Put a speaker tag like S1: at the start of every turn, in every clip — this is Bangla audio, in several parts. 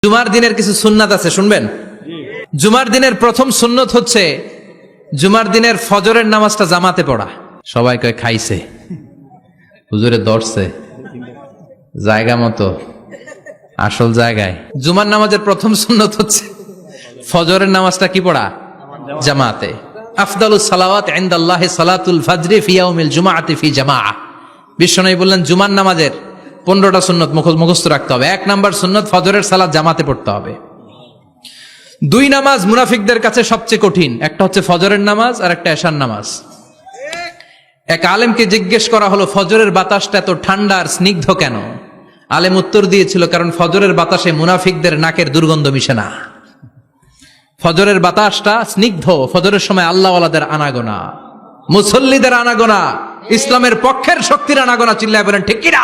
S1: জুমার দিনের কিছু সুন্নাত আছে, শুনবেন? জুমার দিনের প্রথম সুন্নত হচ্ছে জুমার দিনের ফজরের নামাজটা জামাতে পড়া। সবাই কয় খাইছে, হুজুরে দর্শে জায়গা মতো আসল জায়গায়। জুমার নামাজের প্রথম সুন্নত হচ্ছে ফজরের নামাজটা কি পড়া? জামাতে। আফদালুস সালাওয়াত ইনদাল্লাহি সালাতুল ফাজরি ফি ইয়াউমিল জুমআতি ফি জামাআ। বিশ্বনবী বললেন জুমার নামাজের 15টা সুন্নত মুখস্থ রাখতে হবে। 1 নাম্বার সুন্নত ফজরের সালাত জামাতে পড়তে হবে। 2 নামাজ মুনাফিকদের কাছে সবচেয়ে কঠিন, একটা হচ্ছে ফজরের নামাজ আর একটা এশার নামাজ। এক আলেমকে জিজ্ঞেস করা হলো ফজরের বাতাসটা এত ঠান্ডা আর স্নিগ্ধ কেন? আলেম উত্তর দিয়েছিল, কারণ ফজরের বাতাসে মুনাফিকদের নাকের দুর্গন্ধ মিশে না। ফজরের বাতাসটা স্নিগ্ধ, ফজরের সময় আল্লাহওয়ালাদের আনাগোনা, মুসল্লিদের আনাগোনা, ইসলামের পক্ষের শক্তির আনাগোনা। চিল্লায় বলেন ঠিক কিনা?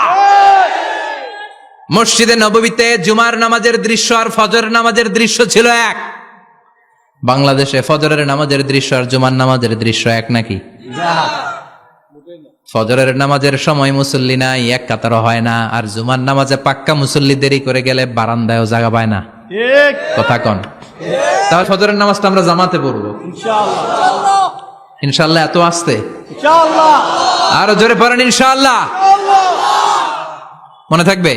S1: মসজিদে নববীতে জুমার নামাজের দৃশ্য আর ফজরের নামাজের দৃশ্য ছিল এক। বাংলাদেশে ফজরের নামাজের দৃশ্য আর জুমার নামাজের দৃশ্য এক নাকি? ফজরের নামাজের সময় মুসল্লি নাই, এক কাতার হয় না, আর জুমার নামাজে পাক্কা মুসল্লি দেরি করে গেলে বারান্দায়ও জায়গা পায় না। কথা কন? তাহলে ফজরের নামাজটা আমরা জামাতে পড়বো ইনশাআল্লাহ। ইনশাআল্লাহ এত আসতে ইনশাআল্লাহ, আরো জোরে পড়েন ইনশাআল্লাহ। মনে থাকবে?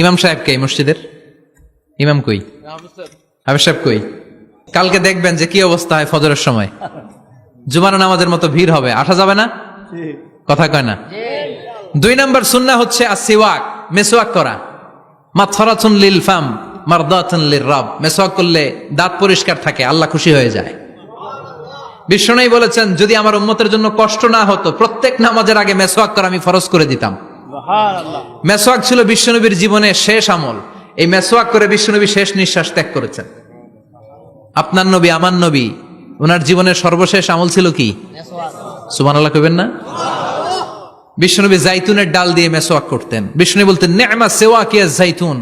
S1: ইমাম সাহেব কে? মসজিদের ইমাম কই? হাফেজ সাহেব কই? কালকে দেখবেন যে কি অবস্থা হয় ফজরের সময়। জুমার নামাজের মতো ভিড় হবে, আসা যাবে না। কথা কয় না? 2 নাম্বার সুন্নাহ হচ্ছে আসিওয়াক, মেসওয়াক করা। মাথরাতুন লিল ফাম মারদাতুন লিররাব। মেসওয়াক করলে দাঁত পরিষ্কার থাকে, আল্লাহ খুশি হয়ে যায়। বিশ্বনবী বলেছেন যদি আমার উম্মতের জন্য কষ্ট না হতো প্রত্যেক নামাজের আগে মেসওয়াক করা আমি ফরজ করে দিতাম। মেসওয়াক ছিল বিশ্বনবীর জীবনের শেষ আমল। এই মেসওয়াক করে বিশ্বনবী শেষ নিঃশ্বাস ত্যাগ করেছেন। আপনার নবী, আমার নবী, ওনার জীবনের সর্বশেষ আমল ছিল কি? সুবহানাল্লাহ কইবেন না? বিশ্বনবী জাইতুনের ডাল দিয়ে মেসওয়াক করতেন। বিশ্বনবী বলতেন নি'মা সিওয়াকিয়াজ জাইতুন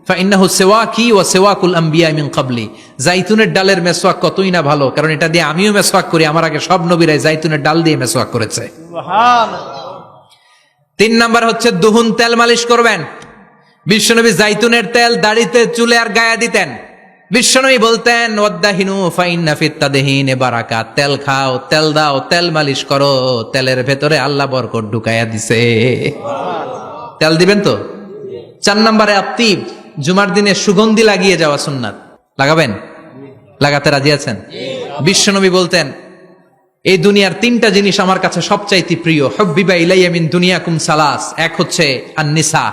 S1: ফাইন্নাহু সিওয়াকি ওয়া সিওয়াকুল আম্বিয়া মিন ক্বাবলি। জাইতুনের ডালের মেসওয়াক কতই না ভালো, কারণ এটা দিয়ে আমিও মেসওয়াক করি, আমার আগে সব নবীরাই জাইতুনের ডাল দিয়ে মেসওয়াক করেছে। সুবহানাল্লাহ। 3 নাম্বার হচ্ছে দুহুন, তেল মালিশ করবেন। বিশ্বনবী জাইতুনের তেল দাড়িতে, চুলে আর গায়ে দিতেন। বিশ্বনবী বলতেন ওয়াদাহিনু ফাইন্না ফিত তাদহিন বারাকাত। তেল খাও, তেল দাও, তেল মালিশ করো, তেলের ভেতরে আল্লাহ বরকত ঢুকাইয়া দিছে। তেল দিবেন তো? 4 নম্বরে আত্তিব, জুমার দিনে সুগন্ধি লাগিয়ে যাওয়া সুন্নাত। লাগাবেন? লাগাতে রাজি আছেন? বিশ্বনবী বলতেন এই দুনিয়ার 3টা জিনিস আমার কাছে সবচাইতে প্রিয়। হুব্বিবা ইলাইয়া মিন দুনিয়াকুম সালাস। 1 হচ্ছে আন-নিসা,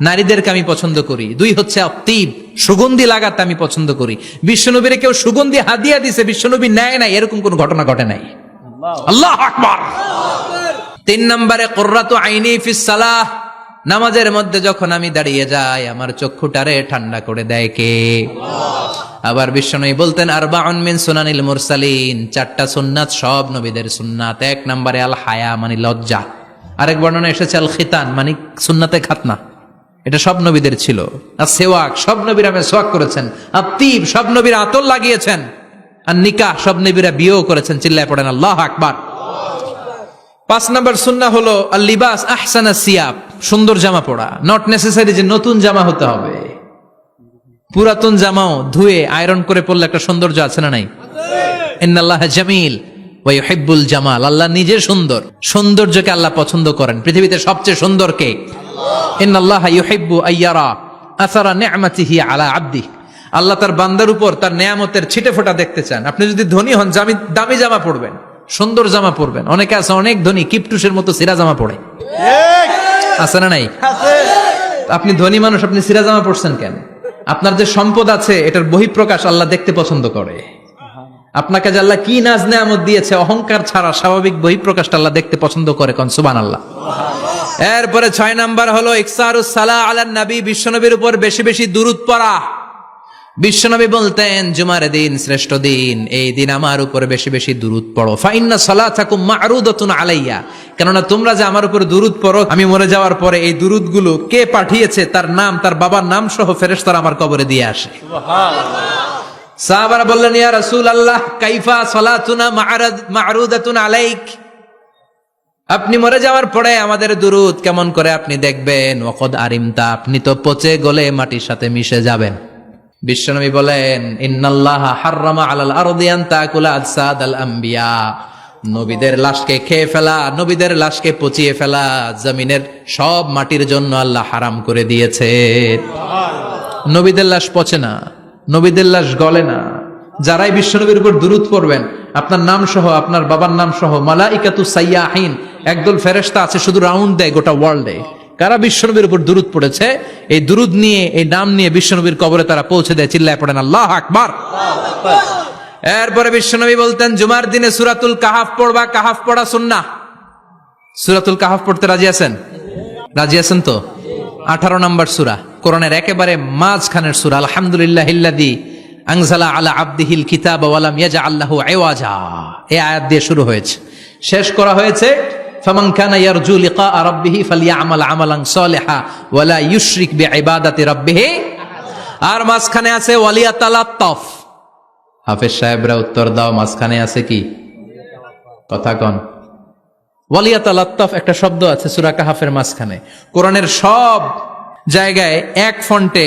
S1: নারীদেরকে আমি পছন্দ করি। 2 হচ্ছে আত্তিব, সুগন্ধি লাগাতে আমি পছন্দ করি। বিশ্বনবীরে কেউ সুগন্ধি হাদিয়া দিছে, বিশ্বনবী নেয় নাই, এরকম কোন ঘটনা ঘটে নাই। আল্লাহু আকবার। 3 নম্বরে কুররাতু আইনি ফিস সালাহ। নামাজের মধ্যে যখন আমি দাঁড়িয়ে যাই আমার চক্ষুটারে ঠান্ডা করে দেয় কে? আবার বিশ্বনবী বলতেন আরবাউন মিন সুনানিল মুরসালিন। 4টা সুন্নাত সব নবীদের সুন্নাত। 1 নম্বরে আল হায়া মানে লজ্জা। আরেক বর্ণনা এসেছে আল খিতান মানে সুন্নাতে খাতনা, এটা সব নবীদের ছিল। আর সেওয়াক, সব নবীরা মেসওয়াক করেছেন। আত্তিব, সব নবীরা আতর লাগিয়েছেন। আর নিকাহ, সব নবীরা বিয়েও করেছেন। চিল্লায় পড়েন আল্লাহু আকবার। 5 নম্বর সুন্নাহ হলো আল লিবাস আহসানা সিয়াব, সুন্দর জামা পরা। নট নেসেসারি যে নতুন জামা হতে হবে, পুরাতন জামাও ধুয়ে আয়রন করে পরলে একটা সৌন্দর্য আছে না নাই? ইন্নাল্লাহা জামিল ওয়া ইউহিব্বুল জামাল। আল্লাহ নিজে সুন্দর, সৌন্দর্যকে আল্লাহ পছন্দ করেন। পৃথিবীতে সবচেয়ে সুন্দর কে? ইন্নাল্লাহা ইউহিব্বু আইয়ারা আসারা নি'মাতিহি আলা আবদি। আল্লাহ তার বান্দার উপর তার নেয়ামতের ছিটেফোঁটা দেখতে চান। আপনি যদি ধনী হন দামি জামা পরবেন, সুন্দর জামা পরবেন। অনেকে আছে অনেক ধনী কিপটুসের মতো সিরা জামা পরে, আছে না নাই? আপনি ধনী মানুষ, আপনি সিরা জামা পরছেন কেন? আপনার যে সম্পদ আছে এটার বহিঃপ্রকাশ আল্লাহ দেখতে পছন্দ করে। আপনাকে যে আল্লাহ কি নাজ নেয়ামত দিয়েছে, অহংকার ছাড়া স্বাভাবিক বহিঃপ্রকাশটা আল্লাহ দেখতে পছন্দ করে। কোন সুবহানাল্লাহ। এরপরে 6 নাম্বার হলো ইকসারুস সালাহ আলান নবী, বিশ্বনবীর উপর বেশি বেশি দুরূদ পড়া। বিশ্বনবী বলতেন জুমার দিন শ্রেষ্ঠ দিন, এই দিন আমার উপর বেশি বেশি দুরূদ পড়ো। ফাইন্না সালাতাকুম মা'রুদাতুন আলাইয়া। কেননা তোমরা যে আমার উপর দুরূদ পড়ো, আমি মরে যাওয়ার পরে এই দুরূদগুলো কে পাঠিয়েছে তার নাম, তার বাবার নাম সহ ফেরেশতারা আমার কবরে দিয়ে আসে। সুবহানাল্লাহ। সাহাবারা বললেন ইয়া রাসূলুল্লাহ কাইফা সালাতুনা মা'রুদাতুন আলাইক। আপনি মরে যাওয়ার পরে আমাদের দুরূদ কেমন করে আপনি দেখবেন? ওয়াকাদ আরিমতা, আপনি তো পচে গলে মাটির সাথে মিশে যাবেন। বিশ্বনবী বলেন, ইন্নাল্লাহা হাররামা আলাল আরদি আন তাকুলা আজসাদাল আম্বিয়া, নবীদের লাশকে খেয়ে ফেলা, নবীদের লাশকে পচিয়ে ফেলা জমিনের সব মাটির জন্য আল্লাহ হারাম করে দিয়েছে। নবীদের লাশ পচে না, নবীদের লাশ গলে না। যারাই বিশ্বনবীর উপর দুরূদ পড়বেন, আপনার নাম সহ, আপনার বাবার নাম সহ, মালাইকাতু সাইয়াহিন, একদল ফেরেশতা আছে শুধু রাউন্ড দেয় গোটা ওয়ার্ল্ডে। কারা বিশ্বনবীর উপর দুরূদ পড়েছে, এই দুরূদ নিয়ে, এই নাম নিয়ে বিশ্বনবীর কবরে তারা পৌঁছে দেয়। চিল্লায় পড়েন আল্লাহু আকবার। এরপরে বিশ্বনবী বলতেন, জুমার দিনে সূরাতুল কাহাফ পড়বা। কাহাফ পড়া সুন্নাহ। সূরাতুল কাহাফ পড়তে রাজি আছেন? রাজি আছেন তো? 18 নম্বর সূরা, কোরআনের একেবারে মাঝখানের সূরা। আলহামদুলিল্লাহিল্লাযী আনজালা আলা আবদিহিল কিতাবা ওয়া লাম ইয়াজআল লাহু ইওয়াজা, এই আয়াত দিয়ে শুরু হয়েছে, শেষ করা হয়েছে ফামান কানা ইয়ারজু লিকা রাব্বিহি ফালইআমাল আমালান সালিহা ওয়া লা ইউশরিক বিইবাদাতি রাব্বিহি। আর মাঝখানে আছে ওয়ালিয়াতালাত্তাফ। হাফেজ সাহেবরা উত্তর দাও, মাঝখানে আছে কি? কথা কন। ওয়ালিয়াতালাত্তাফ একটা শব্দ আছে সূরা কাহাফের মাঝখানে। কোরআনের সব জায়গায় এক ফন্টে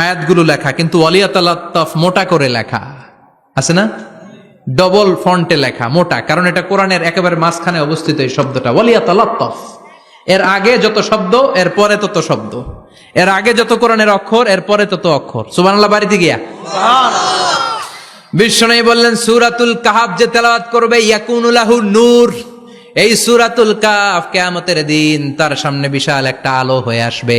S1: আয়াতগুলো লেখা, কিন্তু ওয়ালিয়াতালাত্তাফ মোটা করে লেখা আছে না? ডবল ফন্টে লেখা, মোটা, কারণ এটা কোরআনের একেবারে মাঝখানে অবস্থিত এই শব্দটা ওয়ালিয়াতালাত্তাফ। এর আগে যত শব্দ, এর পরে তত শব্দ, এর আগে যত কোরআনের অক্ষর, এর পরে তত অক্ষর। সুবহানাল্লাহ বাড়িতে গিয়া বিশ্বনবী বললেন, সূরাতুল কাহাফ যে তেলাওয়াত করবে ইয়াকুনু লাহু নূর, এই সূরাতুল কাহাফ কিয়ামতের দিন তার সামনে বিশাল একটা আলো হয়ে আসবে।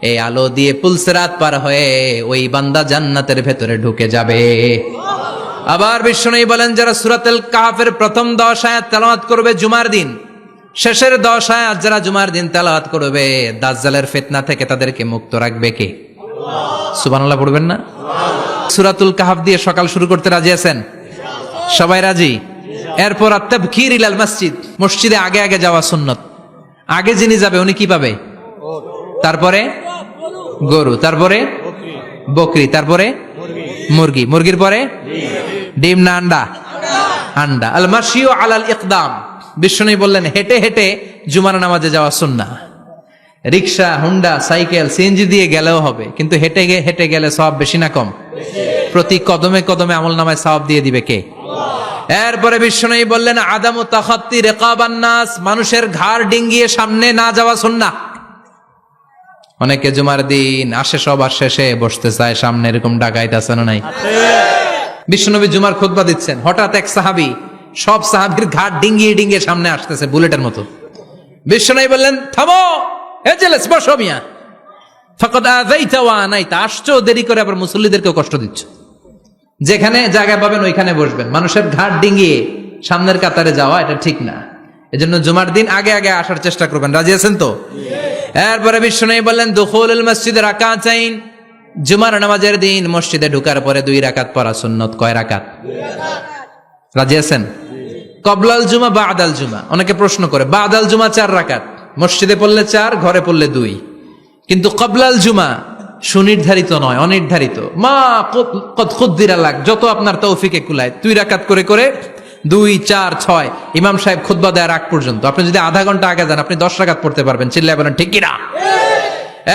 S1: এই আলো দিয়ে পুলসিরাত পার হয়ে ওই বান্দা জান্নাতের ভেতরে ঢুকে যাবে। আবার বিশ্বনবী বলেন, যারা সূরাতুল কাহাফের প্রথম 10 আয়াত তেলাওয়াত করবে জুমার দিন, শেষের 10 আয়াত যারা জুমার দিন তেলাওয়াত করবে, দাজ্জালের ফিতনা থেকে তাদেরকে মুক্ত রাখবে কে? সুবহানাল্লাহ পড়বেন না? সূরাতুল কাহাফ দিয়ে সকাল শুরু করতে রাজি আছেন? সবাই রাজি? এরপর আত-তাবকির ইলাল মসজিদ, মসজিদে আগে আগে যাওয়া সুন্নত। আগে যিনি যাবে উনি কি পাবে? তারপরে গরু, তারপরে বকরি, তারপরে মুরগি, মুরগির পরে ডিম না আন্ডা? আন্ডা। আল মাশিউ আলাল ইকদাম, বিশ্বনবী বললেন হেঁটে হেঁটে জুমার নামাজে যাওয়া সুন্নাহ। রিকশা, হুন্ডা, সাইকেল, সিএনজি দিয়ে গেলেও হবে, কিন্তু হেঁটে হেঁটে গেলে সওয়াব বেশি না কম? প্রতি কদমে কদমে আমলনামায় সওয়াব দিয়ে দিবে কে? এরপরে বিশ্বনবী বললেন, আদামু তাখাত্তি রিকাবান নাস, মানুষের ঘাড় ডিঙ্গিয়ে সামনে না যাওয়া সুন্নাহ। অনেকে জুমার দিন আসে, সবার শেষে বসতে চায় সামনে, এরকম ডাকাইত আছে না নাই? বিশ্বনবী জুমার খুতবা দিচ্ছেন, হঠাৎ এক সাহাবী সব সাহাবীর ঘাড় ডিঙ্গিয়ে ডিঙ্গিয়ে সামনে আসতেছে বুলেটের মতো। বিশ্বনবী বললেন, থামো, এজেলেস, বসো মিয়া, ফাকাদ আযাইতা ওয়া আনাইতা, আসছো দেরি করে, আবার মুসল্লিদেরকেও কষ্ট দিচ্ছ। যেখানে জায়গা পাবেন ওইখানে বসবেন, মানুষের ঘাড় ডিঙ্গিয়ে সামনের কাতারে যাওয়া এটা ঠিক না। এজন্য জুমার দিন আগে আগে আসার চেষ্টা করবেন। রাজি আছেন তো? এরপরে বিশ্বনবী বললেন, দুখুলুল মসজিদে রাকাতাইন, জুমার নামাজের দিন মসজিদে ঢোকার পরে 2 রাকাত পড়া সুন্নত। কয় রাকাত? রাজি আছেন? কবলাল জুমা বাদাল জুমা। অনেকে প্রশ্ন করে, বাদাল জুমা 4 রাকাত, মসজিদে পড়লে 4, ঘরে পড়লে 2, কিন্তু কবলাল জুমা সুনির্ধারিত নয়, অনির্ধারিত। মা কদ খুদ্দিরা লাক, যত আপনার তৌফিকে কুলায় 2 রাকাত করে করে 2, 4, 6 ইমাম সাহেব খুতবা দেওয়ার আগ পর্যন্ত। আপনি যদি আধা ঘন্টা আগে যান, আপনি 10 রাকাত পড়তে পারবেন। চিল্লায় বলেন ঠিক কিনা?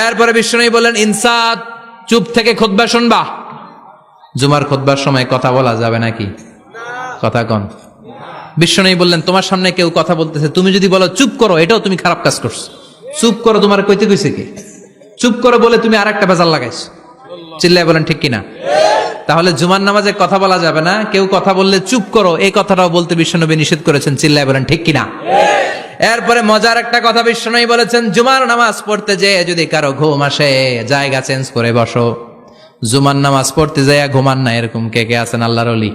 S1: এরপরে বিশ্বনবী বললেন, ইনসাত, চুপ থেকে খুতবা শুনবা। জুমার খুতবার সময় কথা বলা যাবে নাকি? কথা কন। বিশ্বনবী বললেন, তোমার সামনে কেউ কথা বলতেছে, তুমি যদি বলো চুপ করো, এটাও তুমি খারাপ কাজ করছো। চুপ করো তোমার কইতে কইছে কি? চুপ করো বলে তুমি আরেকটা বেজাল লাগাইছো। চিল্লায় বলেন ঠিক কিনা? তাহলে জুমার নামাজে কথা বলা যাবে না। কেউ কথা বললে চুপ করো, এই কথাটাও বলতে বিশ্বনবী নিষেধ করেছেন। চিল্লায় বলেন ঠিক কিনা? এরপরে মজার একটা কথা বিশ্বনবী বলেছেন, জুমার নামাজ পড়তে যেয়ে যদি কারো ঘুম আসে, জায়গা চেঞ্জ করে বসো। জুমার নামাজ পড়তে যাইয়া ঘুমান না, এরকম কে কে আছেন আল্লাহর ওলি?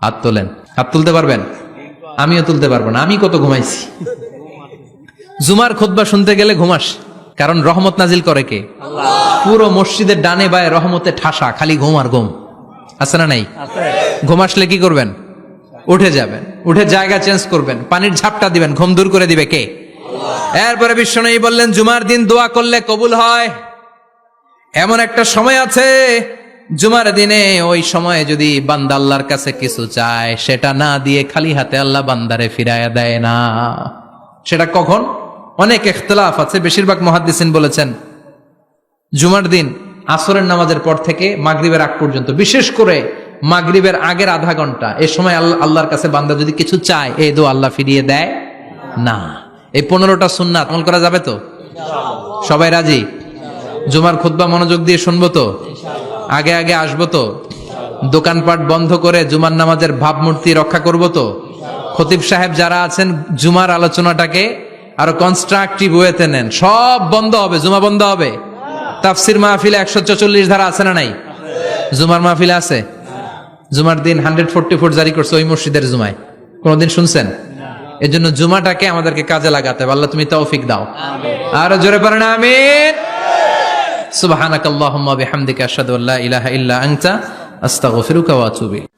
S1: হাত তোলেন। হাত তুলতে পারবেন? আমিও তুলতে পারবো না, আমি কত ঘুমাইছি। জুমার খুতবা শুনতে গেলে ঘুমাস, কারণ রহমত নাজিল করে কে? আল্লাহ। পুরো মসজিদের ডানে বায়ে রহমতে ঠাসা, খালি ঘুম আর ঘুম। আছে না নাই? ঘুম আসলে কি করবেন? উঠে যাবেন, উঠে জায়গা চেঞ্জ করবেন, পানির ঝাপটা দিবেন, ঘুম দূর করে দিবে কে? এরপরে বিশ্বনবী বললেন, জুমার দিন দোয়া করলে কবুল হয়। এমন একটা সময় আছে জুমার দিনে, ওই সময়ে যদি বান্দা আল্লাহর কাছে কিছু চায়, সেটা না দিয়ে খালি হাতে আল্লাহ বান্দারে ফিরাইয়া দেয় না। সেটা কখন? অনেক ইখতিলাফ আছে, বেশিরভাগ মুহাদ্দিসিন বলেছেন জুমার দিন আসরের নামাজের পর থেকে মাগরিবের আগ পর্যন্ত, বিশেষ করে মাগরিবের আগের আধা ঘন্টা, এই সময় আল্লাহর কাছে বান্দা যদি কিছু চায়, এই দোয়া আল্লাহ ফিরিয়ে দেয় না। এই 15টা সুন্নাত আমল করা যাবে তো? সবাই রাজি? জুমার খুতবা মনোযোগ দিয়ে শুনবো তো? আগে আগে আসবো তো? দোকানপাট বন্ধ করে জুমার নামাজের ভাবমূর্তি রক্ষা করবো তো? খতিব সাহেব যারা আছেন, জুমার আলোচনাটাকে আরো কনস্ট্রাকটিভ ওয়েতে নেন। সব বন্ধ হবে, জুমা বন্ধ হবে। তাফসির মাহফিলে 144 ধারা আছে না নাই? জুমার মাহফিলে আছে? জুমার দিন 144 জারি করছে ওই মসজিদের জুমায়, কোনদিন শুনছেন? এই জন্য জুমাটাকে আমাদেরকে কাজে লাগাতে হবে। আল্লাহ তুমি তৌফিক দাও। আর জোরে পড়েন আমিন। সুবহানাকাল্লাহুম্মা বিহামদিকা আশহাদু আল্লা ইলাহা ইল্লা আনতা আস্তাগফিরুকা ওয়া আতুবু ইলাইক।